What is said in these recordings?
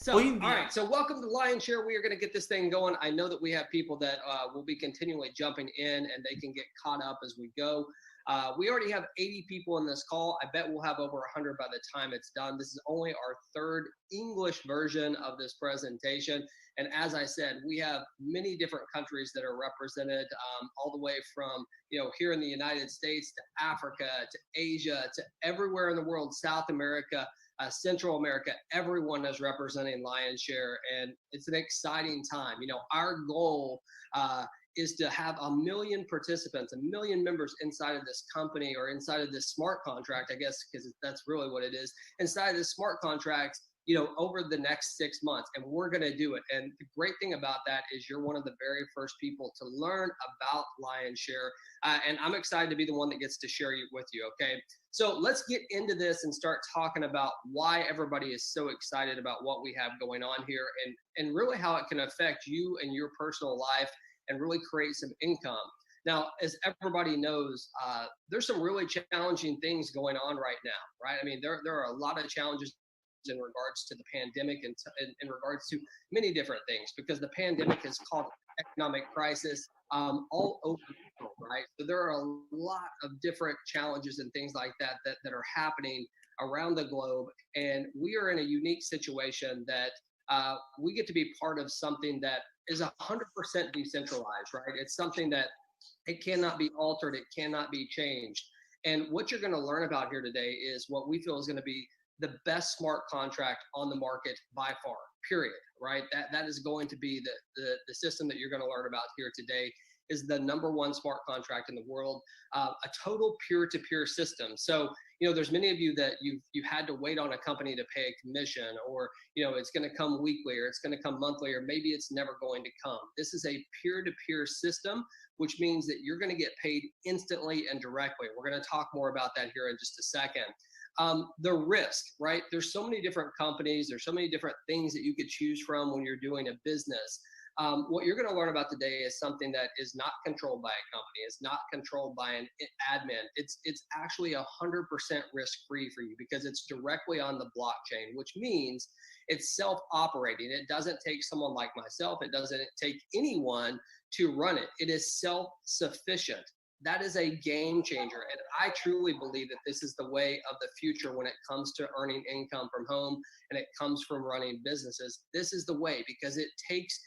So, all right. So welcome to Lion's Share. We are going to get this thing going. I know that we have people that will be continually jumping in and they can get caught up as we go. We already have 80 people in this call. I bet we'll have over 100 by the time it's done. This is only our third English version of this presentation. And as I said, we have many different countries that are represented, all the way from, here in the United States to Africa, to Asia, to everywhere in the world, South America, Central America. Everyone is representing Lion's Share, and it's an exciting time. Our goal is to have 1 million participants, 1 million members inside of this company, or inside of this smart contract, I guess, because that's really what it is, inside of this smart contract, over the next 6 months. And we're going to do it. And the great thing about that is you're one of the very first people to learn about Lion's Share. And I'm excited to be the one that gets to share it with you. Okay. So let's get into this and start talking about why everybody is so excited about what we have going on here, and really how it can affect you and your personal life and really create some income. Now, as everybody knows, there's some really challenging things going on right now, right? I mean, there are a lot of challenges in regards to the pandemic and in regards to many different things, because the pandemic has caused economic crisis all over the world, right? So there are a lot of different challenges and things like that are happening around the globe. And we are in a unique situation that we get to be part of something that is 100% decentralized, right? It's something that it cannot be altered. It cannot be changed. And what you're going to learn about here today is what we feel is going to be the best smart contract on the market by far, period, right? That is going to be the system that you're going to learn about here today is the #1 smart contract in the world, a total peer-to-peer system. So, there's many of you that you've had to wait on a company to pay a commission, or, it's going to come weekly, or it's going to come monthly, or maybe it's never going to come. This is a peer-to-peer system, which means that you're going to get paid instantly and directly. We're going to talk more about that here in just a second. The risk, right? There's so many different companies. There's so many different things that you could choose from when you're doing a business. What you're going to learn about today is something that is not controlled by a company. It's not controlled by an admin. It's actually 100% risk-free for you, because it's directly on the blockchain, which means it's self-operating. It doesn't take someone like myself. It doesn't take anyone to run it. It is self-sufficient. That is a game changer. And I truly believe that this is the way of the future when it comes to earning income from home and it comes from running businesses. This is the way, because it takes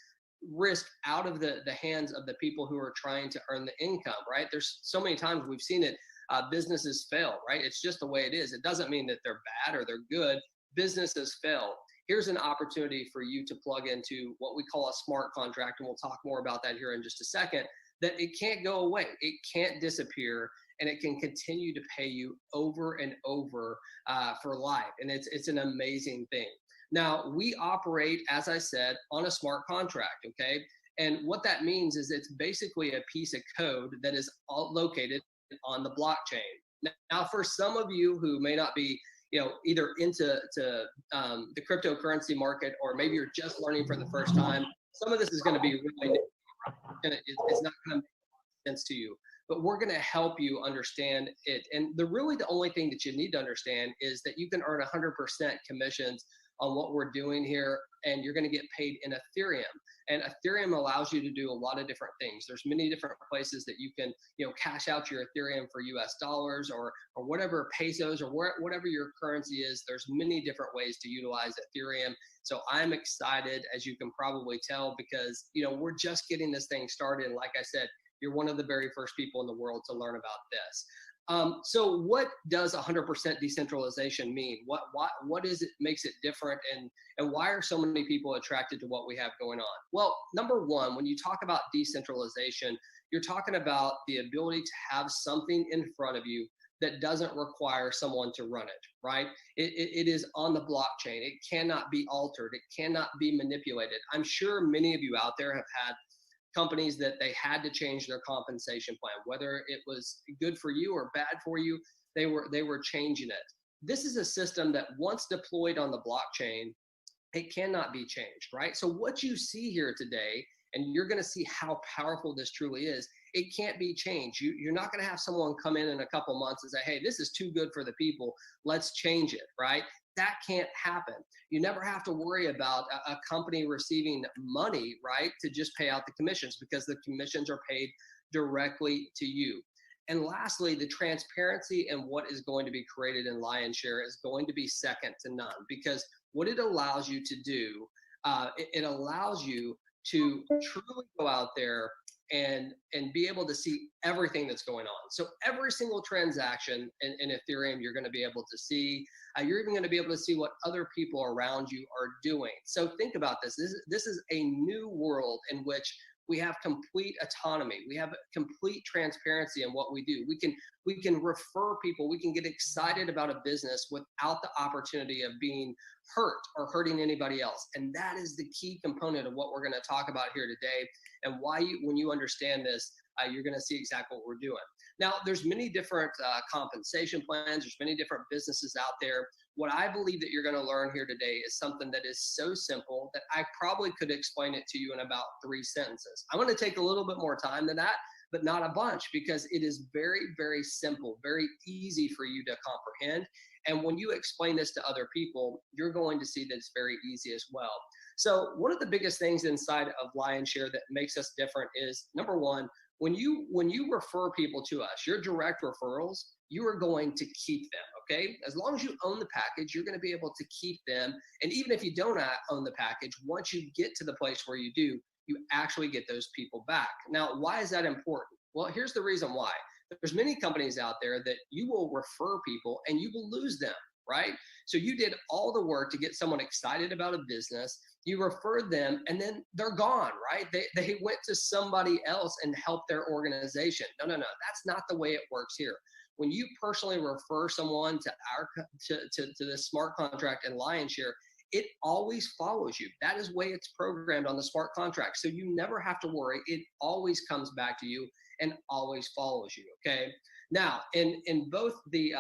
risk out of the hands of the people who are trying to earn the income, right? There's so many times we've seen it, businesses fail, right? It's just the way it is. It doesn't mean that they're bad or they're good. Businesses fail. Here's an opportunity for you to plug into what we call a smart contract, and we'll talk more about that here in just a second, that it can't go away. It can't disappear, and it can continue to pay you over and over for life. And it's an amazing thing. Now, we operate, as I said, on a smart contract, okay? And what that means is it's basically a piece of code that is located on the blockchain. Now, for some of you who may not be, either into the cryptocurrency market, or maybe you're just learning for the first time, some of this is going to be really new. It's not going to make sense to you, but we're going to help you understand it. And the only thing that you need to understand is that you can earn 100% commissions on what we're doing here, and you're going to get paid in Ethereum. And Ethereum allows you to do a lot of different things. There's many different places that you can, cash out your Ethereum for US dollars or whatever, pesos, or whatever your currency is. There's many different ways to utilize Ethereum. So I'm excited, as you can probably tell, because, we're just getting this thing started. And like I said, you're one of the very first people in the world to learn about this. So what does 100% decentralization mean? What is it makes it different, and why are so many people attracted to what we have going on? Well, number one, when you talk about decentralization, you're talking about the ability to have something in front of you that doesn't require someone to run it, right? It is on the blockchain. It cannot be altered. It cannot be manipulated. I'm sure many of you out there have had companies that they had to change their compensation plan, whether it was good for you or bad for you, they were changing it. This is a system that once deployed on the blockchain, it cannot be changed, right? So what you see here today, and you're going to see how powerful this truly is, it can't be changed. You're not going to have someone come in a couple months and say, hey, this is too good for the people, let's change it, right? that can't happen. You never have to worry about a company receiving money, right, to just pay out the commissions, because the commissions are paid directly to you. And lastly, the transparency and what is going to be created in Lionshare is going to be second to none, because what it allows you to do, it allows you to truly go out there and be able to see everything that's going on. So every single transaction in Ethereum, you're going to be able to see. You're even going to be able to see what other people around you are doing. So think about this. This is a new world in which we have complete autonomy. We have complete transparency in what we do. We can refer people. We can get excited about a business without the opportunity of being hurt or hurting anybody else. And that is the key component of what we're going to talk about here today, and why when you understand this, you're going to see exactly what we're doing. Now, there's many different compensation plans. There's many different businesses out there. What I believe that you're going to learn here today is something that is so simple that I probably could explain it to you in about 3 sentences. I'm going to take a little bit more time than that, but not a bunch, because it is very, very simple, very easy for you to comprehend. And when you explain this to other people, you're going to see that it's very easy as well. So one of the biggest things inside of Lionshare that makes us different is, number one, when you refer people to us, your direct referrals, you are going to keep them, okay? As long as you own the package, you're going to be able to keep them. And even if you don't own the package, once you get to the place where you do, you actually get those people back. Now, why is that important? Well, here's the reason why. There's many companies out there that you will refer people and you will lose them, right? So you did all the work to get someone excited about a business, you referred them, and then they're gone, right? They went to somebody else and helped their organization. No, that's not the way it works here. When you personally refer someone to this smart contract and Lionshare, it always follows you. That is the way it's programmed on the smart contract. So you never have to worry. It always comes back to you and always follows you, okay? Now, in both the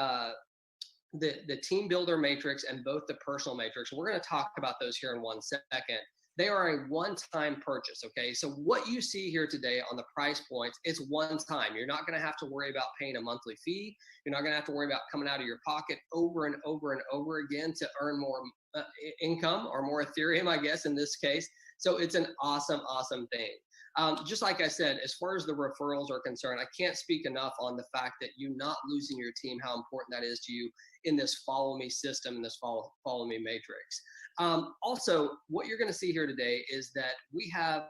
team builder matrix and both the personal matrix, we're going to talk about those here in 1 second. They are a one-time purchase, okay? So what you see here today on the price points, it's one time. You're not going to have to worry about paying a monthly fee. You're not going to have to worry about coming out of your pocket over and over and over again to earn more income, or more Ethereum, I guess, in this case. So it's an awesome, awesome thing. Just like I said, as far as the referrals are concerned, I can't speak enough on the fact that you not losing your team, how important that is to you in this follow me system, in this follow me matrix. Also, what you're going to see here today is that we have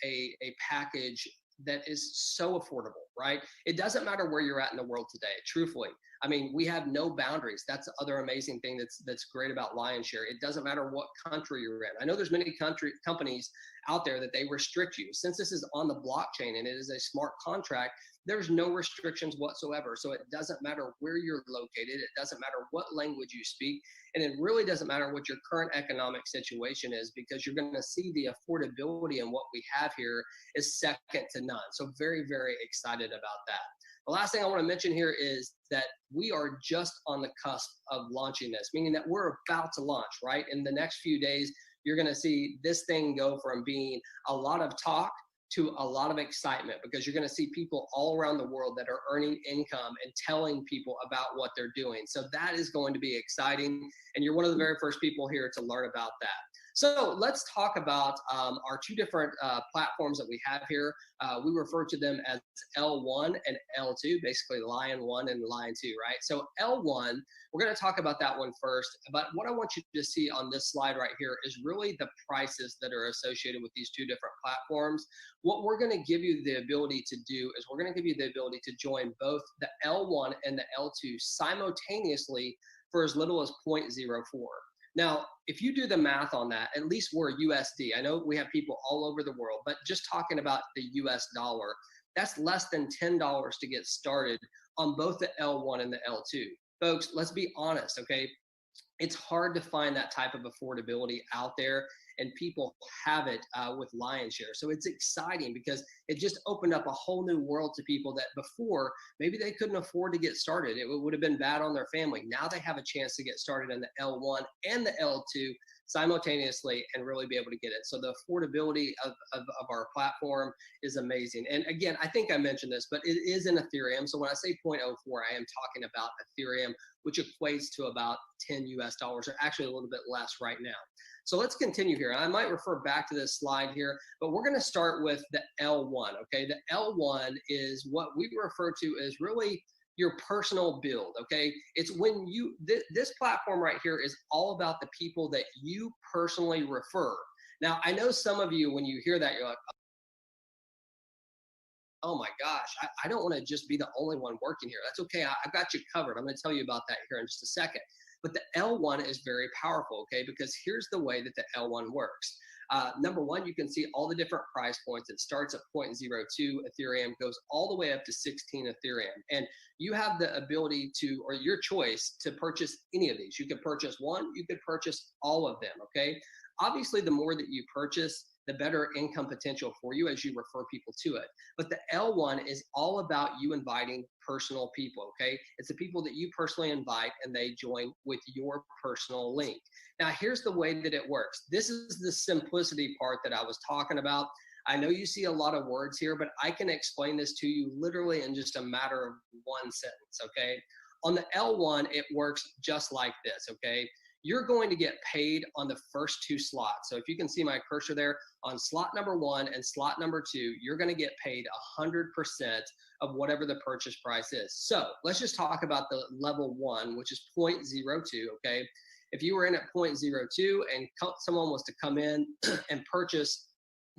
a package that is so affordable, right? It doesn't matter where you're at in the world today, truthfully. I mean, we have no boundaries. That's the other amazing thing that's great about Lionshare. It doesn't matter what country you're in. I know there's many companies out there that they restrict you. Since this is on the blockchain and it is a smart contract, there's no restrictions whatsoever. So it doesn't matter where you're located. It doesn't matter what language you speak. And it really doesn't matter what your current economic situation is, because you're going to see the affordability in what we have here is second to none. So very, very excited about that. The last thing I want to mention here is that we are just on the cusp of launching this, meaning that we're about to launch, right? In the next few days, you're going to see this thing go from being a lot of talk to a lot of excitement, because you're going to see people all around the world that are earning income and telling people about what they're doing. So that is going to be exciting. And you're one of the very first people here to learn about that. So let's talk about our two different platforms that we have here. We refer to them as L1 and L2, basically Lion 1 and Lion 2, right? So L1, we're going to talk about that one first. But what I want you to see on this slide right here is really the prices that are associated with these two different platforms. What we're going to give you the ability to do is we're going to give you the ability to join both the L1 and the L2 simultaneously for as little as 0.04. Now, if you do the math on that, at least we're USD. I know we have people all over the world, but just talking about the US dollar, that's less than $10 to get started on both the L1 and the L2. Folks, let's be honest, okay? It's hard to find that type of affordability out there, and people have it with Lionshare. So it's exciting because it just opened up a whole new world to people that before maybe they couldn't afford to get started. It would have been bad on their family. Now they have a chance to get started in the L1 and the L2 simultaneously and really be able to get it. So the affordability of our platform is amazing. And again, I think I mentioned this, but it is in Ethereum. So when I say 0.04, I am talking about Ethereum, which equates to about 10 US dollars, or actually a little bit less right now. So let's continue here. I might refer back to this slide here, but we're going to start with the L1. Okay, the L1 is what we refer to as really your personal build. Okay, it's when you this platform right here is all about the people that you personally refer. Now, I know some of you, when you hear that, you're like, oh my gosh, I don't want to just be the only one working here. That's okay. I've got you covered. I'm going to tell you about that here in just a second. But the L1 is very powerful, okay? Because here's the way that the L1 works. Number one, you can see all the different price points. It starts at 0.02 Ethereum, goes all the way up to 16 Ethereum. And you have the ability to, or your choice, to purchase any of these. You could purchase one, you could purchase all of them, okay? Obviously, the more that you purchase, the better income potential for you as you refer people to it. But the L1 is all about you inviting personal people, okay? It's the people that you personally invite and they join with your personal link. Now, here's the way that it works. This is the simplicity part that I was talking about. I know you see a lot of words here, but I can explain this to you literally in just a matter of one sentence, okay? On the L1, it works just like this, okay? You're going to get paid on the first two slots. So if you can see my cursor there, on slot number 1 and slot number 2, you're going to get paid 100% of whatever the purchase price is. So let's just talk about the level 1, which is 0.02, okay? If you were in at 0.02 and someone was to come in and purchase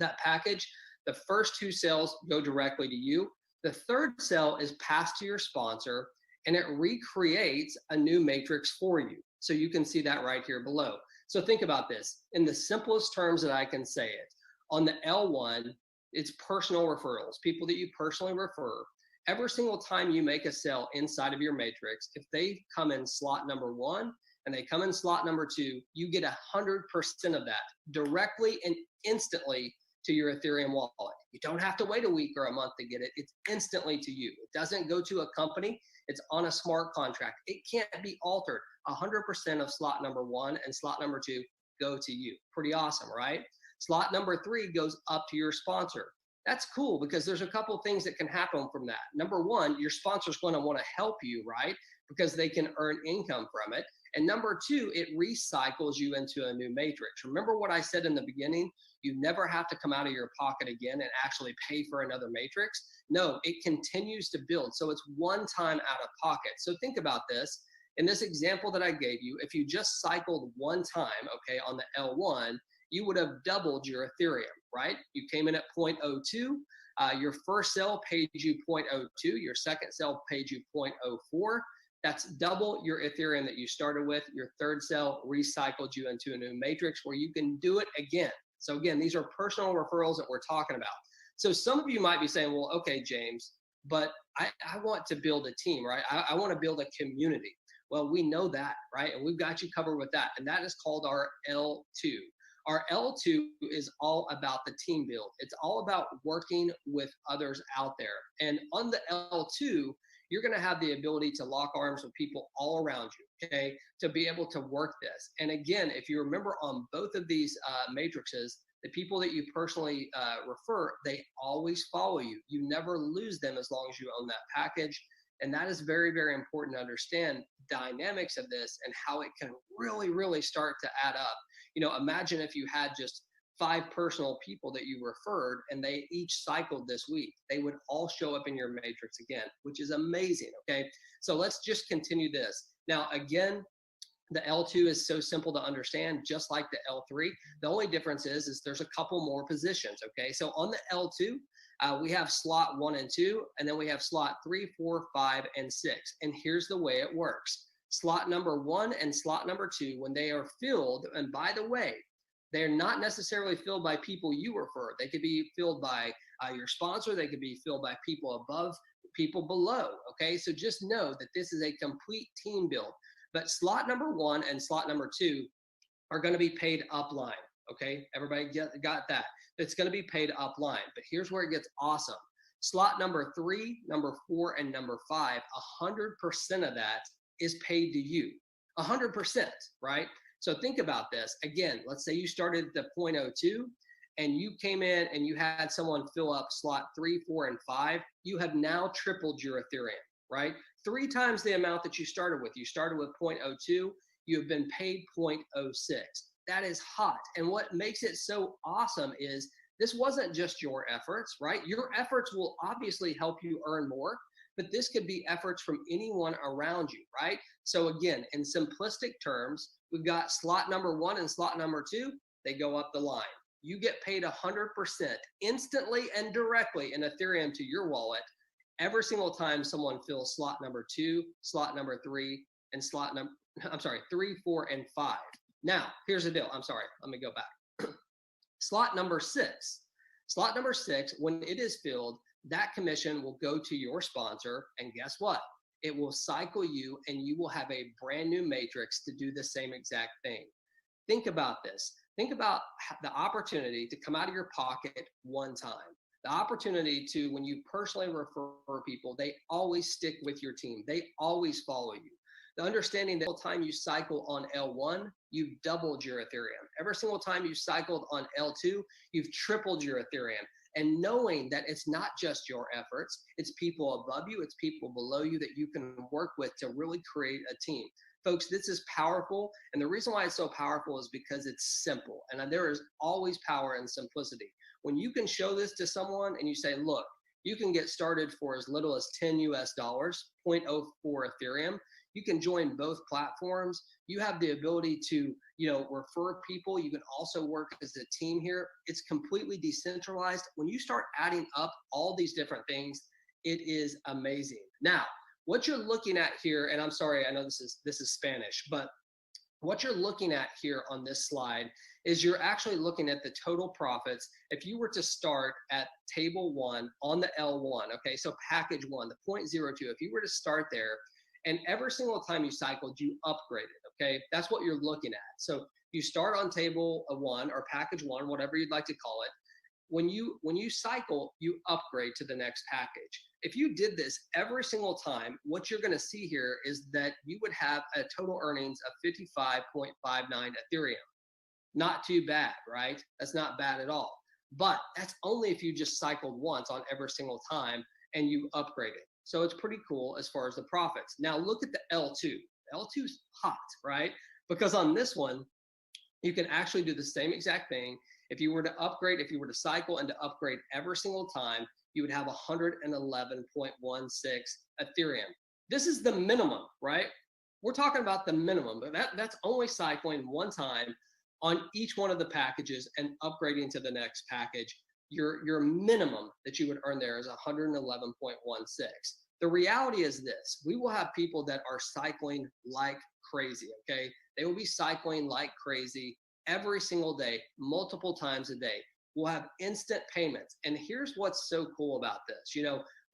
that package, the first 2 sales go directly to you. The third sale is passed to your sponsor, and it recreates a new matrix for you. So you can see that right here below. So think about this in the simplest terms that I can say it. On the L1, it's personal referrals, people that you personally refer. Every single time you make a sale inside of your matrix, if they come in slot number 1 and they come in slot number 2, you get 100% of that directly and instantly to your Ethereum wallet. You don't have to wait a week or a month to get it. It's instantly to you. It doesn't go to a company. It's on a smart contract. It can't be altered. 100% of slot number 1 and slot number 2 go to you. Pretty awesome, right? Slot number 3 goes up to your sponsor. That's cool because there's a couple things that can happen from that. Number 1, your sponsor's going to want to help you, right? Because they can earn income from it. And number 2, it recycles you into a new matrix. Remember what I said in the beginning? You never have to come out of your pocket again and actually pay for another matrix. No, it continues to build. So it's one time out of pocket. So think about this. In this example that I gave you, if you just cycled one time, okay, on the L1, you would have doubled your Ethereum, right? You came in at 0.02. Your first sale paid you 0.02. Your second sale paid you 0.04. That's double your Ethereum that you started with. Your third sale recycled you into a new matrix where you can do it again. So again, these are personal referrals that we're talking about. So some of you might be saying, well, okay, James, but I want to build a team, right? I want to build a community. Well, we know that, right? And we've got you covered with that. And that is called our L2. Our L2 is all about the team build. It's all about working with others out there. And on the L2, you're going to have the ability to lock arms with people all around you, okay, to be able to work this. And again, if you remember on both of these matrices, the people that you personally refer, they always follow you. You never lose them as long as you own that package. And that is very, very important to understand dynamics of this and how it can really, really start to add up. You know, imagine if you had just 5 personal people that you referred and they each cycled this week. They would all show up in your matrix again, which is amazing, okay? So let's just continue this. Now, again, the L2 is so simple to understand, just like the L3. The only difference is there's a couple more positions, okay? So on the L2, we have slot 1 and 2, and then we have slot 3, 4, 5, and 6. And here's the way it works. Slot number 1 and slot number 2, when they are filled, and by the way, they're not necessarily filled by people you refer. They could be filled by your sponsor. They could be filled by people above, people below, okay? So just know that this is a complete team build. But slot number 1 and slot number 2 are going to be paid upline, okay? Everybody got that? It's going to be paid upline. But here's where it gets awesome. Slot number 3, number 4, and number 5, 100% of that is paid to you. 100%, right? So think about this. Again, let's say you started at the 0.02 and you came in and you had someone fill up slot 3, 4, and 5. You have now tripled your Ethereum, right? 3 times the amount that you started with. You started with 0.02. You have been paid 0.06. That is hot. And what makes it so awesome is this wasn't just your efforts, right? Your efforts will obviously help you earn more, but this could be efforts from anyone around you, right? So again, in simplistic terms, we've got slot number 1 and slot number 2, they go up the line. You get paid 100% instantly and directly in Ethereum to your wallet every single time someone fills slot number 2, slot number 3, and 3, 4, and 5. Now, here's the deal. I'm sorry, let me go back. Slot number 6. Slot number 6, when it is filled, that commission will go to your sponsor, and guess what? It will cycle you, and you will have a brand new matrix to do the same exact thing. Think about this. Think about the opportunity to come out of your pocket one time. The opportunity to, when you personally refer people, they always stick with your team. They always follow you. The understanding that every time you cycle on L1, you've doubled your Ethereum. Every single time you cycled on L2, you've tripled your Ethereum. And knowing that it's not just your efforts, it's people above you, it's people below you that you can work with to really create a team. Folks, this is powerful. And the reason why it's so powerful is because it's simple. And there is always power in simplicity. When you can show this to someone and you say, look, you can get started for as little as $10 US, 0.04 Ethereum. You can join both platforms. You have the ability to, refer people. You can also work as a team here. It's completely decentralized. When you start adding up all these different things, it is amazing. Now, what you're looking at here, and I'm sorry, I know this is Spanish, but what you're looking at here on this slide is you're actually looking at the total profits. If you were to start at table 1 on the L1, okay, so package 1, the 0.02, if you were to start there, and every single time you cycled, you upgraded, okay? That's what you're looking at. So you start on table 1 or package 1, whatever you'd like to call it. When you cycle, you upgrade to the next package. If you did this every single time, what you're gonna see here is that you would have a total earnings of 55.59 Ethereum. Not too bad, right? That's not bad at all. But that's only if you just cycled once on every single time and you upgraded. So it's pretty cool as far as the profits. Now look at the L2. L2's hot, right? Because on this one, you can actually do the same exact thing. If you were to upgrade, if you were to cycle and to upgrade every single time, you would have 111.16 Ethereum. This is the minimum, right? We're talking about the minimum, but that's only cycling one time on each one of the packages and upgrading to the next package. Your minimum that you would earn there is 111.16. The reality is this: we will have people that are cycling like crazy, okay? They will be cycling like crazy every single day, multiple times a day. We'll have instant payments. And here's what's so cool about this.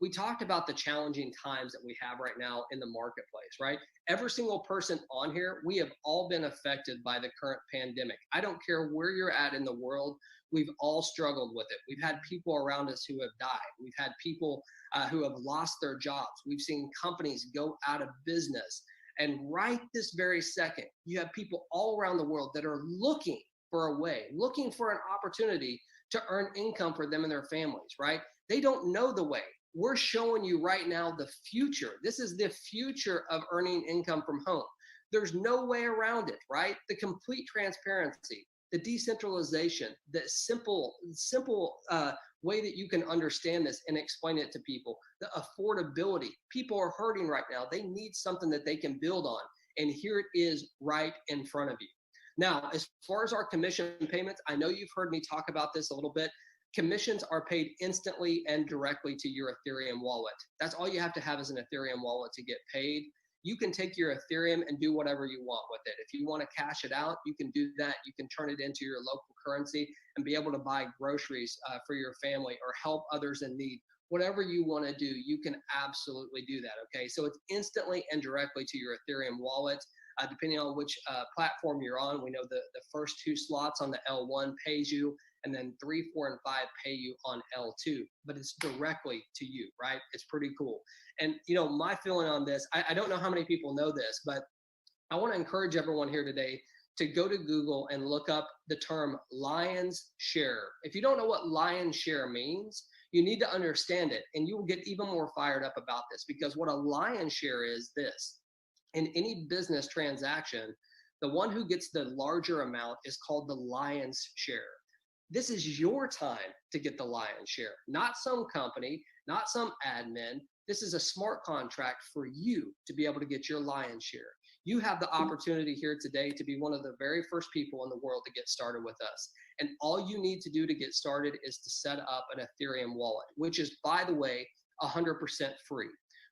We talked about the challenging times that we have right now in the marketplace, right? Every single person on here, we have all been affected by the current pandemic. I don't care where you're at in the world, we've all struggled with it. We've had people around us who have died. We've had people who have lost their jobs. We've seen companies go out of business. And right this very second, you have people all around the world that are looking for a way, looking for an opportunity to earn income for them and their families, right? They don't know the way. We're showing you right now the future. This is the future of earning income from home. There's no way around it, right? The complete transparency, the decentralization, the simple way that you can understand this and explain it to people, the affordability. People are hurting right now. They need something that they can build on. And here it is right in front of you. Now, as far as our commission payments, I know you've heard me talk about this a little bit. Commissions are paid instantly and directly to your Ethereum wallet. That's all you have to have is an Ethereum wallet to get paid. You can take your Ethereum and do whatever you want with it. If you want to cash it out, you can do that. You can turn it into your local currency and be able to buy groceries for your family or help others in need. Whatever you want to do, you can absolutely do that, okay? So it's instantly and directly to your Ethereum wallet. Depending on which platform you're on, we know the first 2 slots on the L1 pays you, and then 3, 4, and 5 pay you on L2, but it's directly to you, right? It's pretty cool. And my feeling on this, I don't know how many people know this, but I want to encourage everyone here today to go to Google and look up the term lion's share. If you don't know what lion's share means, you need to understand it, and you will get even more fired up about this, because what a lion's share is this. In any business transaction, the one who gets the larger amount is called the lion's share. This is your time to get the lion's share, not some company, not some admin. This is a smart contract for you to be able to get your lion's share. You have the opportunity here today to be one of the very first people in the world to get started with us. And all you need to do to get started is to set up an Ethereum wallet, which is, by the way, 100% free.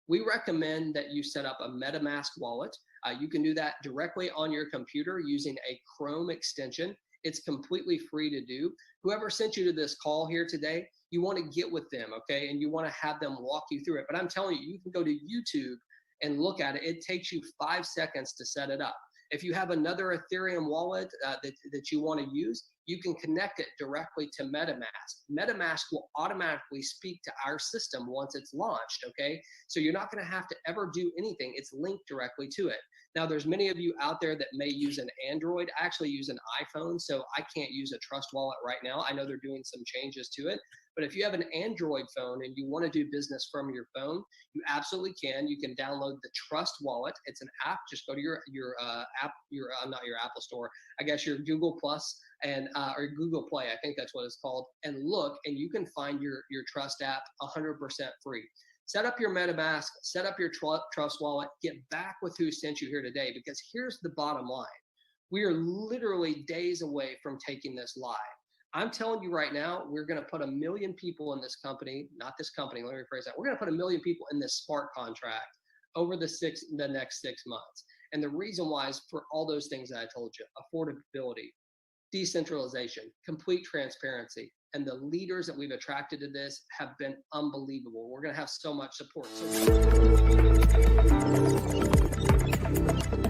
We recommend that you set up a MetaMask wallet. You can do that directly on your computer using a Chrome extension. It's completely free to do. Whoever sent you to this call here today, you want to get with them, okay? And you want to have them walk you through it. But I'm telling you, you can go to YouTube and look at it. It takes you 5 seconds to set it up. If you have another Ethereum wallet that you want to use, you can connect it directly to MetaMask. MetaMask will automatically speak to our system once it's launched, okay? So you're not going to have to ever do anything. It's linked directly to it. Now, there's many of you out there that may use an Android. I actually use an iPhone, so I can't use a Trust Wallet right now. I know they're doing some changes to it. But if you have an Android phone and you want to do business from your phone, you absolutely can. You can download the Trust Wallet. It's an app. Just go to your not your Apple Store, I guess your Google Plus and or Google Play, I think that's what it's called, and look, and you can find your Trust app 100% free. Set up your MetaMask, set up your Trust Wallet, get back with who sent you here today, because here's the bottom line. We are literally days away from taking this live. I'm telling you right now, we're going to put 1 million people in this company, not this company, let me rephrase that. We're going to put 1 million people in this smart contract over the next 6 months. And the reason why is for all those things that I told you: affordability, decentralization, complete transparency. And the leaders that we've attracted to this have been unbelievable. We're going to have so much support. So